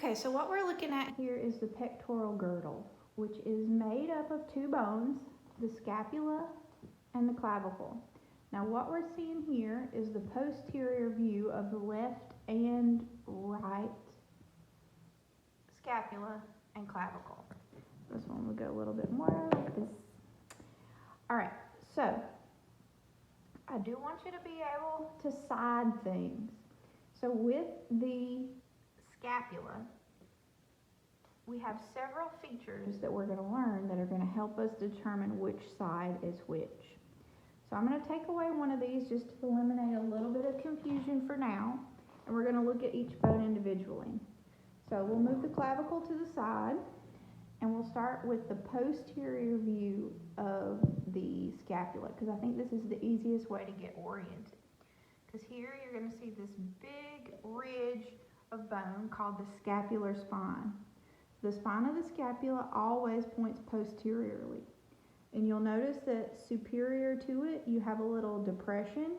Okay, so what we're looking at here is the pectoral girdle, which is made up of two bones, the scapula and the clavicle. Now what we're seeing here is the posterior view of the left and right scapula and clavicle. This one will go a little bit more like this. Alright, so I do want you to be able to side things. So with the scapula, we have several features that we're going to learn that are going to help us determine which side is which. So I'm going to take away one of these just to eliminate a little bit of confusion for now, and we're going to look at each bone individually. So we'll move the clavicle to the side, and we'll start with the posterior view of the scapula, because I think this is the easiest way to get oriented. Because here you're going to see this big ridge of bone called the scapular spine. The spine of the scapula always points posteriorly. And you'll notice that superior to it, you have a little depression.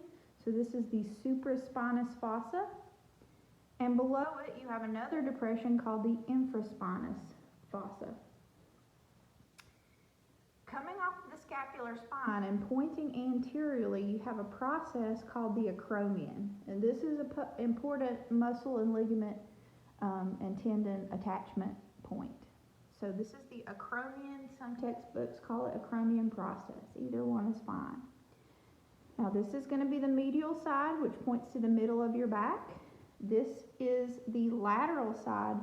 So this is the supraspinous fossa. And below it, you have another depression called the infraspinous fossa. Coming off the scapular spine and pointing anteriorly, you have a process called the acromion. And this is an important muscle and ligament and tendon attachment point. So this is the acromion. Some textbooks call it acromion process. Either one is fine. Now this is going to be the medial side, which points to the middle of your back. This is the lateral side,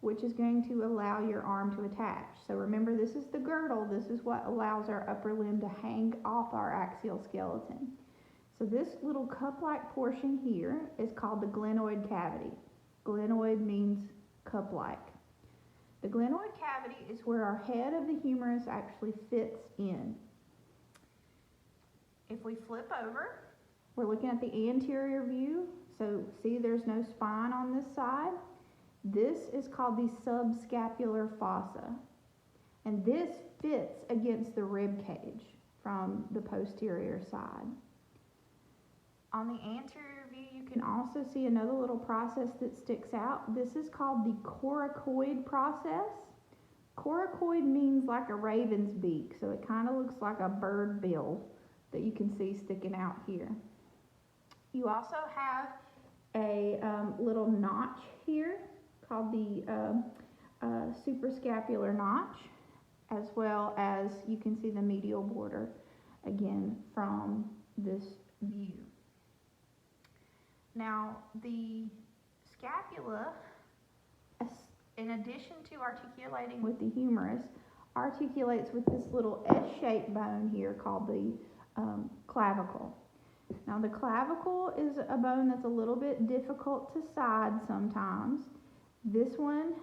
which is going to allow your arm to attach. So remember, this is the girdle. This is what allows our upper limb to hang off our axial skeleton. So this little cup-like portion here is called the glenoid cavity. Glenoid means cup-like. The glenoid cavity is where our head of the humerus actually fits in. If we flip over, we're looking at the anterior view. So see, there's no spine on this side. This is called the subscapular fossa. And this fits against the rib cage from the posterior side. On the anterior view, you can also see another little process that sticks out. This is called the coracoid process. Coracoid means like a raven's beak, so it kind of looks like a bird bill that you can see sticking out here. You also have a little notch here called the suprascapular notch, as well as you can see the medial border again from this view. Now, the scapula, in addition to articulating with the humerus, articulates with this little S-shaped bone here called the clavicle. Now, the clavicle is a bone that's a little bit difficult to side sometimes. This one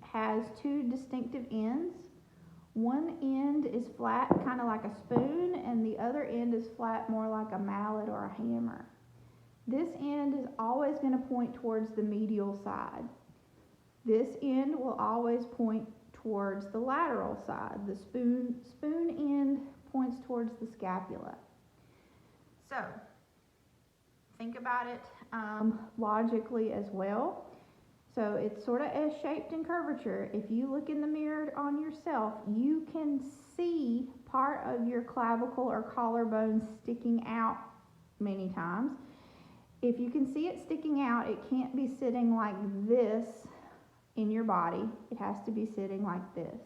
has two distinctive ends. One end is flat, kind of like a spoon, and the other end is flat, more like a mallet or a hammer. This end is always going to point towards the medial side. This end will always point towards the lateral side. The spoon end points towards the scapula. So, think about it logically as well. So it's sort of S-shaped in curvature. If you look in the mirror on yourself, you can see part of your clavicle or collarbone sticking out many times. If you can see it sticking out, it can't be sitting like this in your body. It has to be sitting like this.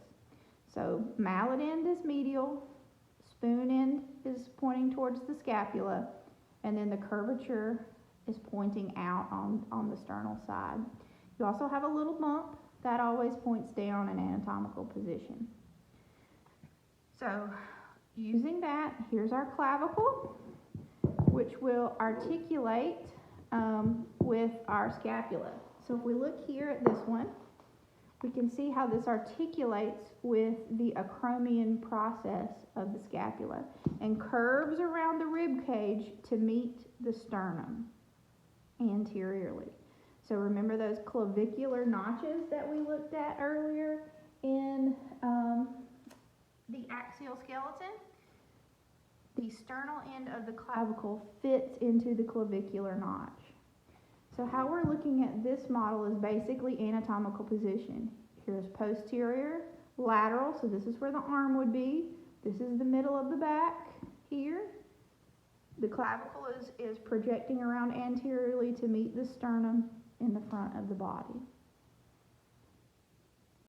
So mallet end is medial, spoon end is pointing towards the scapula, and then the curvature is pointing out on the sternal side. You also have a little bump that always points down in anatomical position. So using that, here's our clavicle, which will articulate with our scapula. So if we look here at this one, we can see how this articulates with the acromion process of the scapula and curves around the rib cage to meet the sternum anteriorly. So remember those clavicular notches that we looked at earlier in the axial skeleton? The sternal end of the clavicle fits into the clavicular notch. So how we're looking at this model is basically anatomical position. Here's posterior, lateral, so this is where the arm would be. This is the middle of the back here. The clavicle is projecting around anteriorly to meet the sternum in the front of the body.